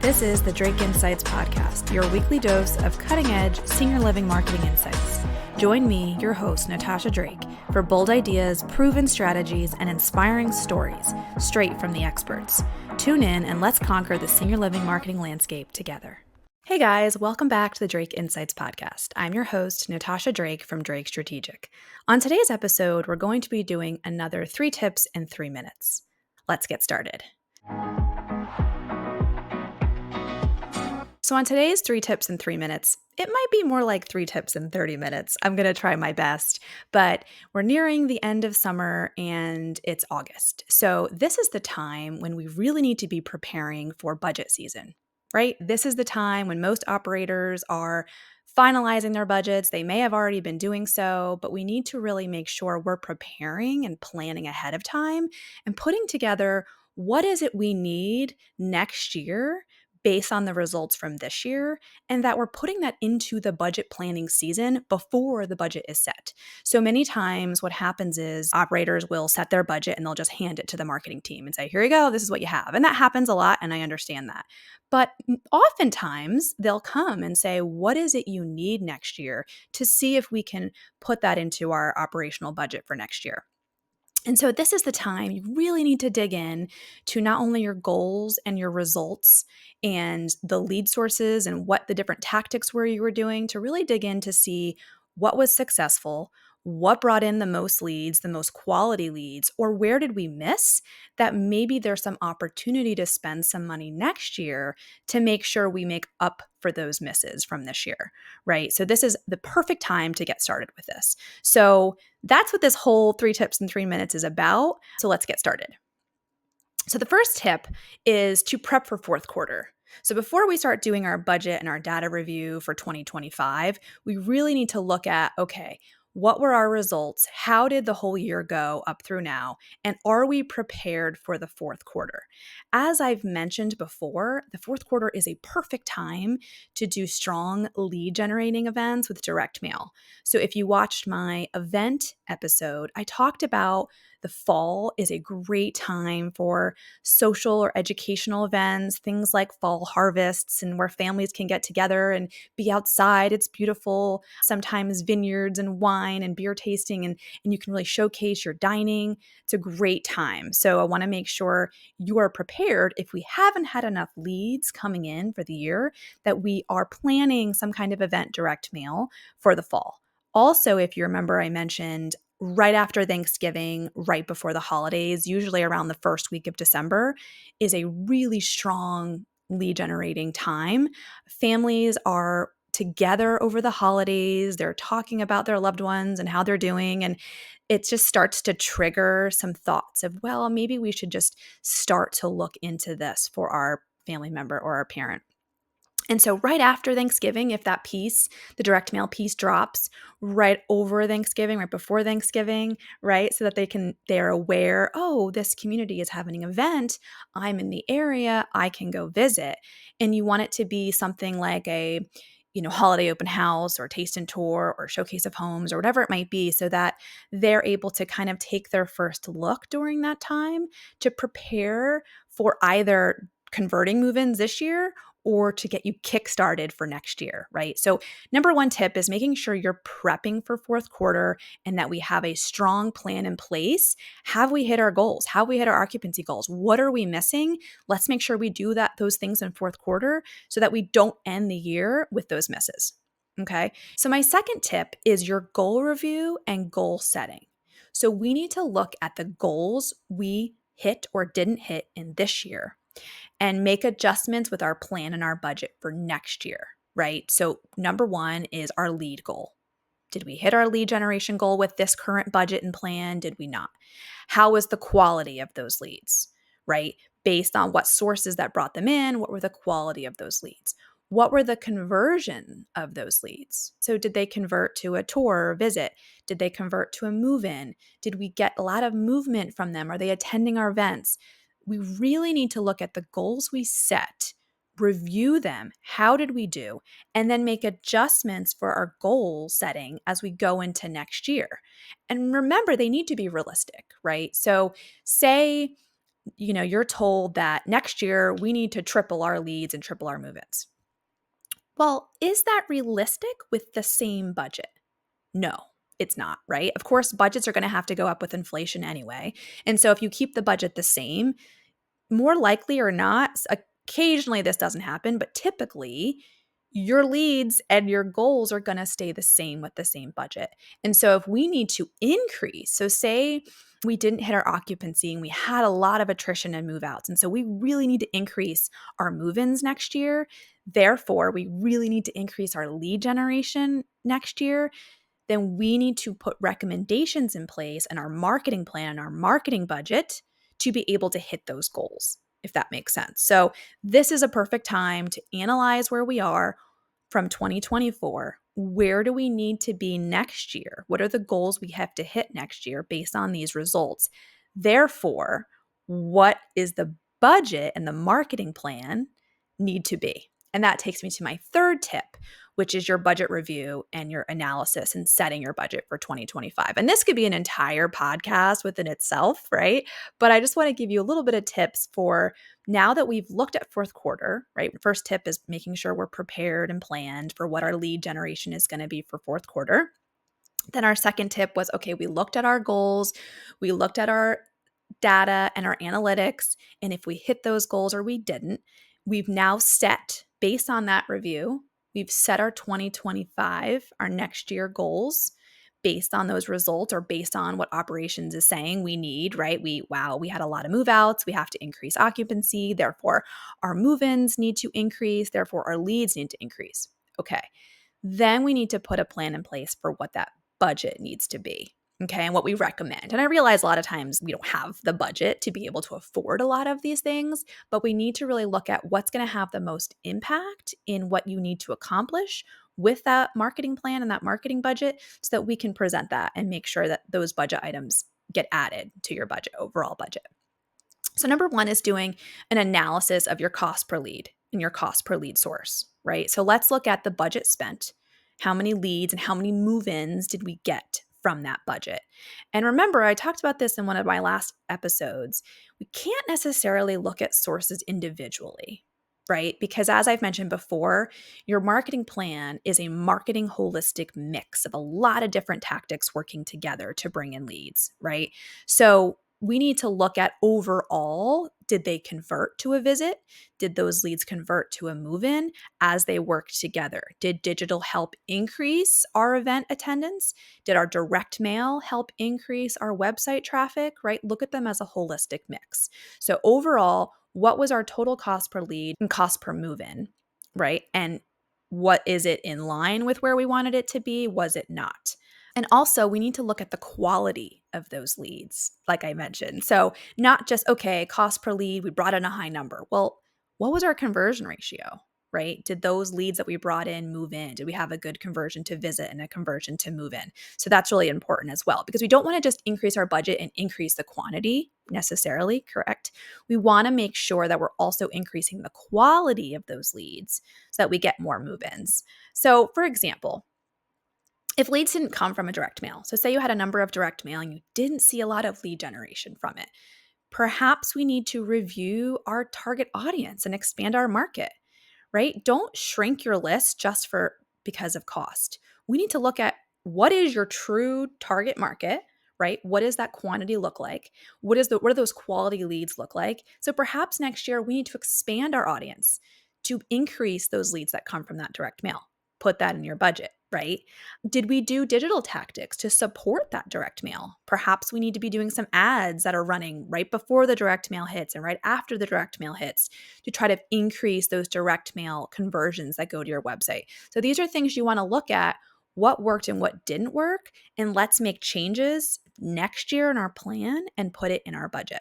This is the Drake Insights Podcast, your weekly dose of cutting-edge senior living marketing insights. Join me, your host, Natasha Drake, for bold ideas, proven strategies, and inspiring stories straight from the experts. Tune in and let's conquer the senior living marketing landscape together. Hey guys, welcome back to the Drake Insights Podcast. I'm your host, Natasha Drake from Drake Strategic. On today's episode, we're going to be doing another 3 tips in 3 minutes. Let's get started. So on today's 3 tips in 3 minutes, it might be more like 3 tips in 30 minutes. I'm going to try my best, but we're nearing the end of summer and it's August. So this is the time when we really need to be preparing for budget season, right? This is the time when most operators are finalizing their budgets. They may have already been doing so, but we need to really make sure we're preparing and planning ahead of time and putting together what is it we need next year based on the results from this year, and that we're putting that into the budget planning season before the budget is set. So many times what happens is operators will set their budget and they'll just hand it to the marketing team and say, here you go, this is what you have. And that happens a lot, and I understand that. But oftentimes they'll come and say, what is it you need next year, to see if we can put that into our operational budget for next year. And so this is the time you really need to dig in to not only your goals and your results and the lead sources and what the different tactics were you were doing, to really dig in to see what was successful, what brought in the most leads, the most quality leads, or where did we miss that maybe there's some opportunity to spend some money next year to make sure we make up for those misses from this year, right? So this is the perfect time to get started with this. So that's what this whole 3 tips in 3 minutes is about. So let's get started. So the first tip is to prep for fourth quarter. So before we start doing our budget and our data review for 2025, we really need to look at, okay, what were our results? How did the whole year go up through now? And are we prepared for the fourth quarter? As I've mentioned before, the fourth quarter is a perfect time to do strong lead generating events with direct mail. So if you watched my event episode, I talked about the fall is a great time for social or educational events, things like fall harvests, and where families can get together and be outside. It's beautiful. Sometimes vineyards and wine and beer tasting, and you can really showcase your dining. It's a great time. So I want to make sure you are prepared if we haven't had enough leads coming in for the year, that we are planning some kind of event direct mail for the fall. Also, if you remember, I mentioned right after Thanksgiving, right before the holidays, usually around the first week of December, is a really strong lead generating time. Families are together over the holidays. They're talking about their loved ones and how they're doing. And it just starts to trigger some thoughts of, well, maybe we should just start to look into this for our family member or our parent. And so right after Thanksgiving, if that piece, the direct mail piece, drops right over Thanksgiving, right before Thanksgiving, right? So that they're aware, oh, this community is having an event. I'm in the area, I can go visit. And you want it to be something like a, holiday open house or taste and tour or showcase of homes or whatever it might be, so that they're able to kind of take their first look during that time to prepare for either converting move-ins this year or to get you kickstarted for next year, right? So number 1 tip is making sure you're prepping for fourth quarter and that we have a strong plan in place. Have we hit our goals? Have we hit our occupancy goals? What are we missing? Let's make sure we do those things in fourth quarter so that we don't end the year with those misses, okay? So my second tip is your goal review and goal setting. So we need to look at the goals we hit or didn't hit in this year and make adjustments with our plan and our budget for next year, right? So number 1 is our lead goal. Did we hit our lead generation goal with this current budget and plan? Did we not? How was the quality of those leads, right? Based on what sources that brought them in, what were the quality of those leads? What were the conversion of those leads? So did they convert to a tour or visit? Did they convert to a move-in? Did we get a lot of movement from them? Are they attending our events? We really need to look at the goals we set, review them, how did we do, and then make adjustments for our goal setting as we go into next year. And remember, they need to be realistic, right? So say you're told that next year we need to triple our leads and triple our move-ins. Well, is that realistic with the same budget? No, it's not, right? Of course, budgets are going to have to go up with inflation anyway. And so if you keep the budget the same, more likely or not, occasionally this doesn't happen, but typically your leads and your goals are going to stay the same with the same budget. And so if we need to increase, so say we didn't hit our occupancy and we had a lot of attrition and move outs. And so we really need to increase our move ins next year. Therefore, we really need to increase our lead generation next year. Then we need to put recommendations in place and our marketing plan and our marketing budget to be able to hit those goals, if that makes sense. So, this is a perfect time to analyze where we are from 2024. Where do we need to be next year? What are the goals we have to hit next year based on these results? Therefore, what is the budget and the marketing plan need to be? And that takes me to my third tip, which is your budget review and your analysis and setting your budget for 2025. And this could be an entire podcast within itself, right? But I just want to give you a little bit of tips for now that we've looked at fourth quarter, right? First tip is making sure we're prepared and planned for what our lead generation is going to be for fourth quarter. Then our second tip was, okay, we looked at our goals, we looked at our data and our analytics, and if we hit those goals or we didn't, we've now set, based on that review, we've set our 2025, our next year goals based on those results or based on what operations is saying we need, right? We had a lot of move outs. We have to increase occupancy. Therefore, our move-ins need to increase. Therefore, our leads need to increase. Okay. Then we need to put a plan in place for what that budget needs to be. Okay, and what we recommend. And I realize a lot of times we don't have the budget to be able to afford a lot of these things, but we need to really look at what's going to have the most impact in what you need to accomplish with that marketing plan and that marketing budget so that we can present that and make sure that those budget items get added to your budget, overall budget. So number one is doing an analysis of your cost per lead and your cost per lead source, right? So let's look at the budget spent. How many leads and how many move-ins did we get from that budget? And remember, I talked about this in one of my last episodes. We can't necessarily look at sources individually, right? Because as I've mentioned before, your marketing plan is a marketing holistic mix of a lot of different tactics working together to bring in leads, right? So we need to look at overall, did they convert to a visit? Did those leads convert to a move-in as they worked together? Did digital help increase our event attendance? Did our direct mail help increase our website traffic, right? Look at them as a holistic mix. So overall, what was our total cost per lead and cost per move-in, right? And what is it in line with where we wanted it to be? Was it not? And also, we need to look at the quality of those leads, like I mentioned. So, not just, okay, cost per lead, we brought in a high number. Well, what was our conversion ratio, right? Did those leads that we brought in move in? Did we have a good conversion to visit and a conversion to move in? So, that's really important as well because we don't want to just increase our budget and increase the quantity necessarily, correct? We want to make sure that we're also increasing the quality of those leads so that we get more move ins. So, for example, if leads didn't come from a direct mail, so say you had a number of direct mail and you didn't see a lot of lead generation from it, perhaps we need to review our target audience and expand our market, right? Don't shrink your list just because of cost. We need to look at what is your true target market, right? What does that quantity look like? What do those quality leads look like? So perhaps next year we need to expand our audience to increase those leads that come from that direct mail. Put that in your budget, right? Did we do digital tactics to support that direct mail? Perhaps we need to be doing some ads that are running right before the direct mail hits and right after the direct mail hits to try to increase those direct mail conversions that go to your website. So these are things you want to look at, what worked and what didn't work, and let's make changes next year in our plan and put it in our budget.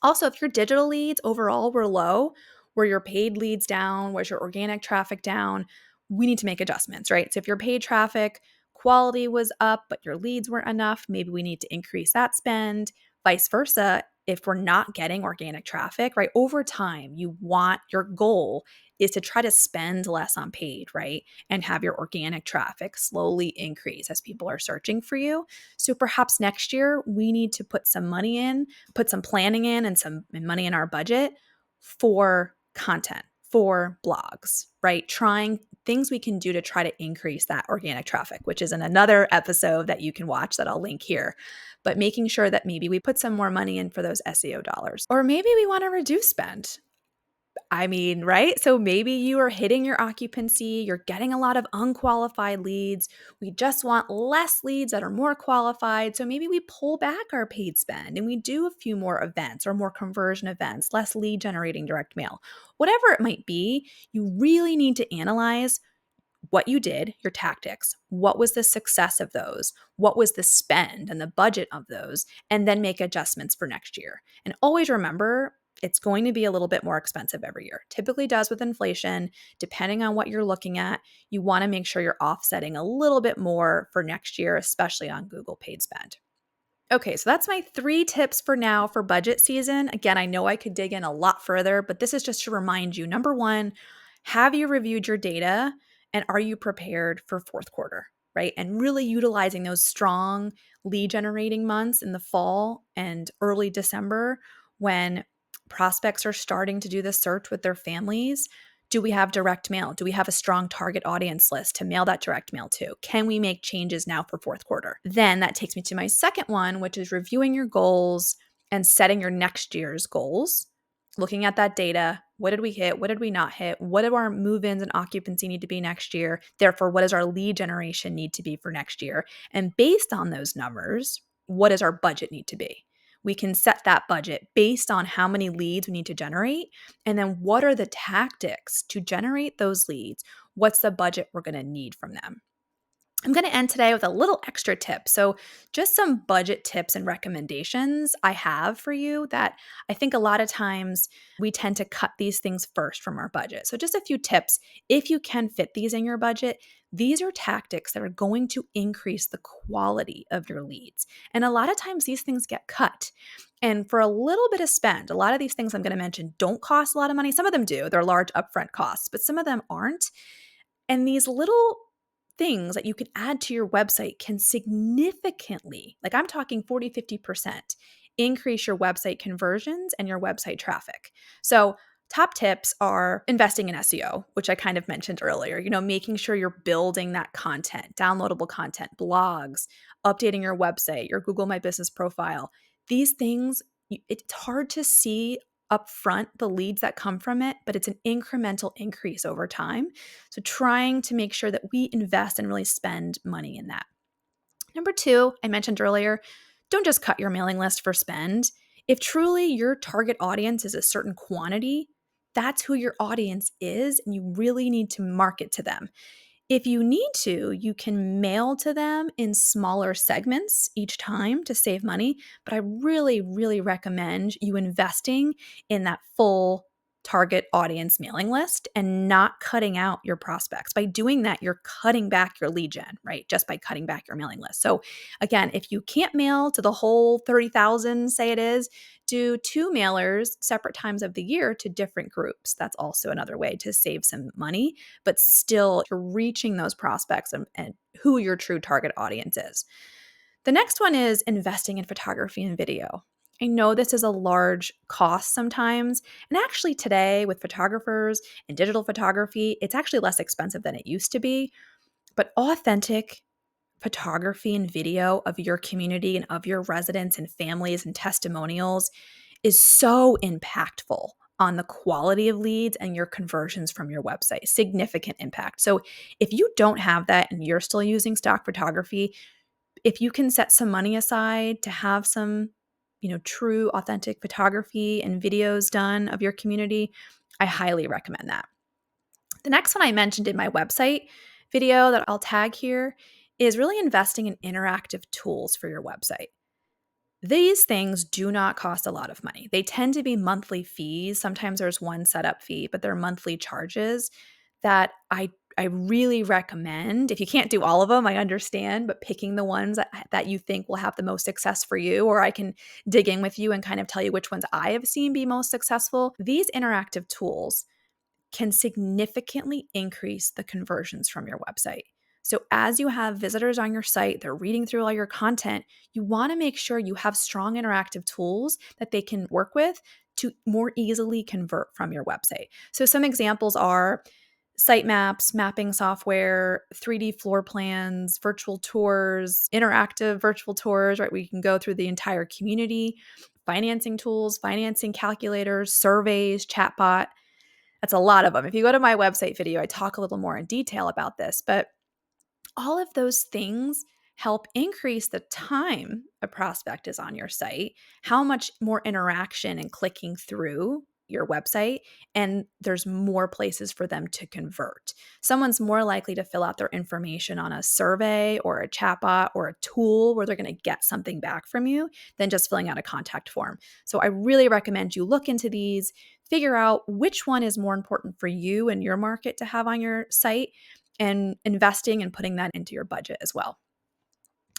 Also, if your digital leads overall were low, were your paid leads down, was your organic traffic down, we need to make adjustments, right? So if your paid traffic quality was up, but your leads weren't enough, maybe we need to increase that spend. Vice versa, if we're not getting organic traffic, right, over time, your goal is to try to spend less on paid, right? And have your organic traffic slowly increase as people are searching for you. So perhaps next year we need to put some money in, put some planning in and some money in our budget for content, for blogs, right? Trying things we can do to try to increase that organic traffic, which is in another episode that you can watch that I'll link here. But making sure that maybe we put some more money in for those SEO dollars. Or maybe we want to reduce spend. I mean, right? So maybe you are hitting your occupancy, you're getting a lot of unqualified leads. We just want less leads that are more qualified. So maybe we pull back our paid spend and we do a few more events or more conversion events, less lead generating direct mail. Whatever it might be, you really need to analyze what you did, your tactics, what was the success of those, what was the spend and the budget of those, and then make adjustments for next year. And always remember, it's going to be a little bit more expensive every year. Typically does with inflation, depending on what you're looking at. You want to make sure you're offsetting a little bit more for next year, especially on Google paid spend. Okay, so that's my 3 tips for now for budget season. Again, I know I could dig in a lot further, but this is just to remind you, number 1, have you reviewed your data and are you prepared for fourth quarter, right? And really utilizing those strong lead generating months in the fall and early December when prospects are starting to do the search with their families. Do we have direct mail? Do we have a strong target audience list to mail that direct mail to? Can we make changes now for fourth quarter? Then that takes me to my second one, which is reviewing your goals and setting your next year's goals. Looking at that data, what did we hit? What did we not hit? What do our move-ins and occupancy need to be next year? Therefore, what does our lead generation need to be for next year? And based on those numbers, what does our budget need to be? We can set that budget based on how many leads we need to generate. And then what are the tactics to generate those leads? What's the budget we're going to need from them? I'm going to end today with a little extra tip. So, just some budget tips and recommendations I have for you that I think a lot of times we tend to cut these things first from our budget. So, just a few tips. If you can fit these in your budget, these are tactics that are going to increase the quality of your leads. And a lot of times these things get cut. And for a little bit of spend, a lot of these things I'm going to mention don't cost a lot of money. Some of them do, they're large upfront costs, but some of them aren't. And these little things that you can add to your website can significantly, like I'm talking 40, 50%, increase your website conversions and your website traffic. So, top tips are investing in SEO, which I kind of mentioned earlier, making sure you're building that content, downloadable content, blogs, updating your website, your Google My Business profile. These things, it's hard to see upfront the leads that come from it, but it's an incremental increase over time. So trying to make sure that we invest and really spend money in that. Number 2, I mentioned earlier, don't just cut your mailing list for spend. If truly your target audience is a certain quantity, that's who your audience is, and you really need to market to them. If you need to, you can mail to them in smaller segments each time to save money, but I really, really recommend you investing in that full target audience mailing list and not cutting out your prospects. By doing that, you're cutting back your lead gen, right? Just by cutting back your mailing list. So again, if you can't mail to the whole 30,000, say it is, do 2 mailers separate times of the year to different groups. That's also another way to save some money, but still you're reaching those prospects and who your true target audience is. The next one is investing in photography and video. I know this is a large cost sometimes. And actually today with photographers and digital photography, it's actually less expensive than it used to be. But authentic photography and video of your community and of your residents and families and testimonials is so impactful on the quality of leads and your conversions from your website. Significant impact. So if you don't have that and you're still using stock photography, if you can set some money aside to have some, true authentic photography and videos done of your community, I highly recommend that. The next one I mentioned in my website video that I'll tag here is really investing in interactive tools for your website. These things do not cost a lot of money. They tend to be monthly fees. Sometimes there's one setup fee, but they're monthly charges that I I really recommend, if you can't do all of them, I understand, but picking the ones that you think will have the most success for you, or I can dig in with you and kind of tell you which ones I have seen be most successful. These interactive tools can significantly increase the conversions from your website. So, as you have visitors on your site, they're reading through all your content, you want to make sure you have strong interactive tools that they can work with to more easily convert from your website. So, some examples are site maps, mapping software, 3D floor plans, virtual tours, interactive virtual tours, right? We can go through the entire community, financing tools, financing calculators, surveys, chatbot. That's a lot of them. If you go to my website video, I talk a little more in detail about this, but all of those things help increase the time a prospect is on your site, how much more interaction and clicking through your website, and there's more places for them to convert. Someone's more likely to fill out their information on a survey or a chatbot or a tool where they're going to get something back from you than just filling out a contact form. So I really recommend you look into these, figure out which one is more important for you and your market to have on your site, and investing and putting that into your budget as well.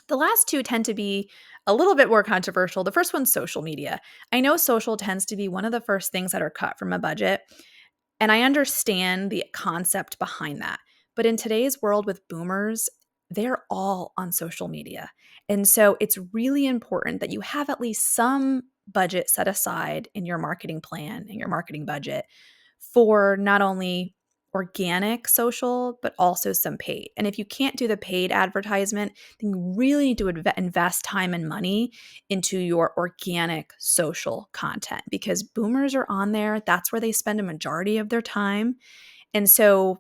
The last two tend to be a little bit more controversial. The first one's social media. I know social tends to be one of the first things that are cut from a budget, and I understand the concept behind that. But in today's world with boomers, they're all on social media. And so it's really important that you have at least some budget set aside in your marketing plan and your marketing budget for not only organic social, but also some paid. And if you can't do the paid advertisement, then you really need to invest time and money into your organic social content, because boomers are on there. That's where they spend a majority of their time. And so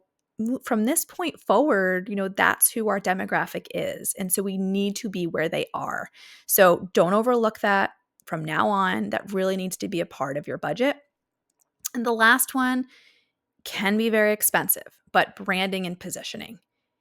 from this point forward, that's who our demographic is. And so we need to be where they are. So don't overlook that from now on. That really needs to be a part of your budget. And the last one can be very expensive, but branding and positioning.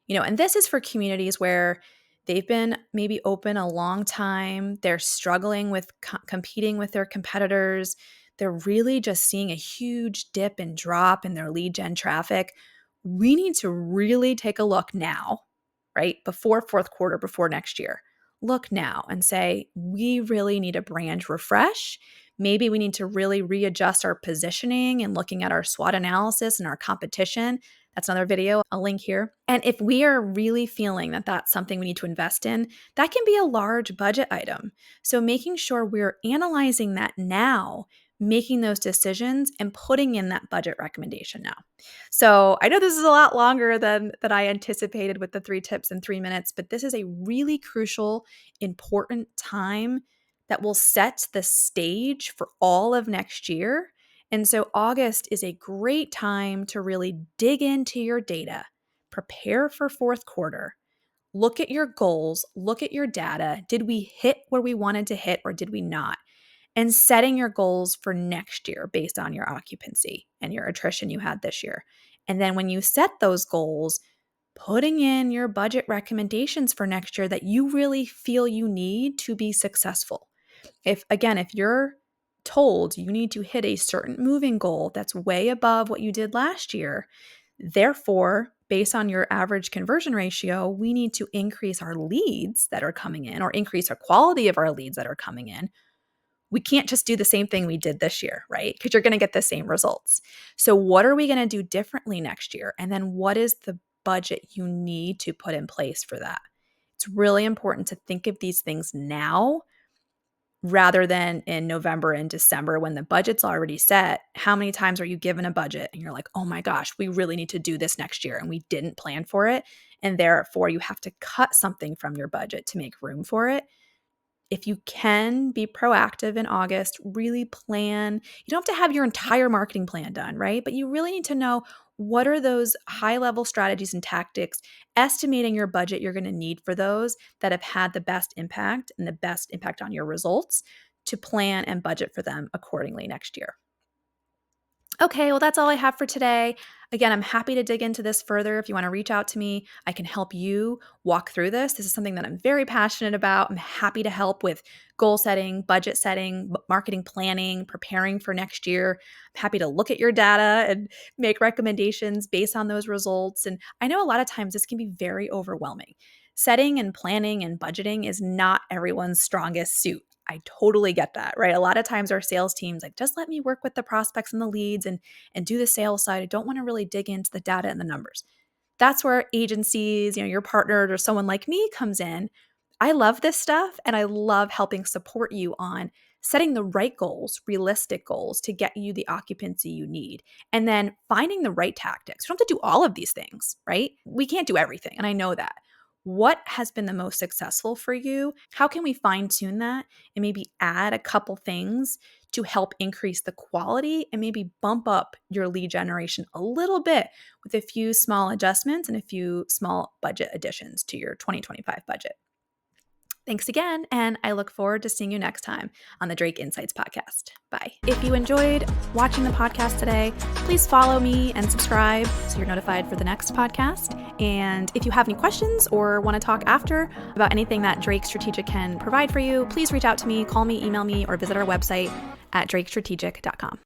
And this is for communities where they've been maybe open a long time, they're struggling with competing with their competitors, they're really just seeing a huge dip and drop in their lead gen traffic. We need to really take a look now, right? Before fourth quarter, before next year. Look now and say, we really need a brand refresh. Maybe we need to really readjust our positioning and looking at our SWOT analysis and our competition. That's another video, I'll link here. And if we are really feeling that that's something we need to invest in, that can be a large budget item. So making sure we're analyzing that now, making those decisions and putting in that budget recommendation now. So I know this is a lot longer than I anticipated with the 3 tips in 3 minutes, but this is a really crucial, important time that will set the stage for all of next year. And so August is a great time to really dig into your data, prepare for fourth quarter, look at your goals, look at your data. Did we hit where we wanted to hit or did we not? And setting your goals for next year based on your occupancy and your attrition you had this year. And then when you set those goals, putting in your budget recommendations for next year that you really feel you need to be successful. If you're told you need to hit a certain moving goal that's way above what you did last year, therefore, based on your average conversion ratio, we need to increase our leads that are coming in or increase our quality of our leads that are coming in. We can't just do the same thing we did this year, right? Because you're going to get the same results. So what are we going to do differently next year? And then what is the budget you need to put in place for that? It's really important to think of these things now rather than in November and December when the budget's already set. How many times are you given a budget and you're like, oh my gosh, we really need to do this next year and we didn't plan for it. And therefore you have to cut something from your budget to make room for it. If you can be proactive in August, really plan. You don't have to have your entire marketing plan done, right? But you really need to know what are those high-level strategies and tactics, estimating your budget you're going to need for those that have had the best impact and the best impact on your results to plan and budget for them accordingly next year. Okay, well, that's all I have for today. Again, I'm happy to dig into this further. If you want to reach out to me, I can help you walk through this. This is something that I'm very passionate about. I'm happy to help with goal setting, budget setting, marketing planning, preparing for next year. I'm happy to look at your data and make recommendations based on those results. And I know a lot of times this can be very overwhelming. Setting and planning and budgeting is not everyone's strongest suit. I totally get that, right? A lot of times our sales teams like just let me work with the prospects and the leads and do the sales side. I don't want to really dig into the data and the numbers. That's where agencies, your partner or someone like me comes in. I love this stuff and I love helping support you on setting the right goals, realistic goals to get you the occupancy you need. And then finding the right tactics. We don't have to do all of these things, right? We can't do everything. And I know that. What has been the most successful for you? How can we fine tune that and maybe add a couple things to help increase the quality and maybe bump up your lead generation a little bit with a few small adjustments and a few small budget additions to your 2025 budget? Thanks again, and I look forward to seeing you next time on the Drake Insights podcast. Bye. If you enjoyed watching the podcast today, please follow me and subscribe so you're notified for the next podcast. And if you have any questions or want to talk after about anything that Drake Strategic can provide for you, please reach out to me, call me, email me, or visit our website at drakestrategic.com.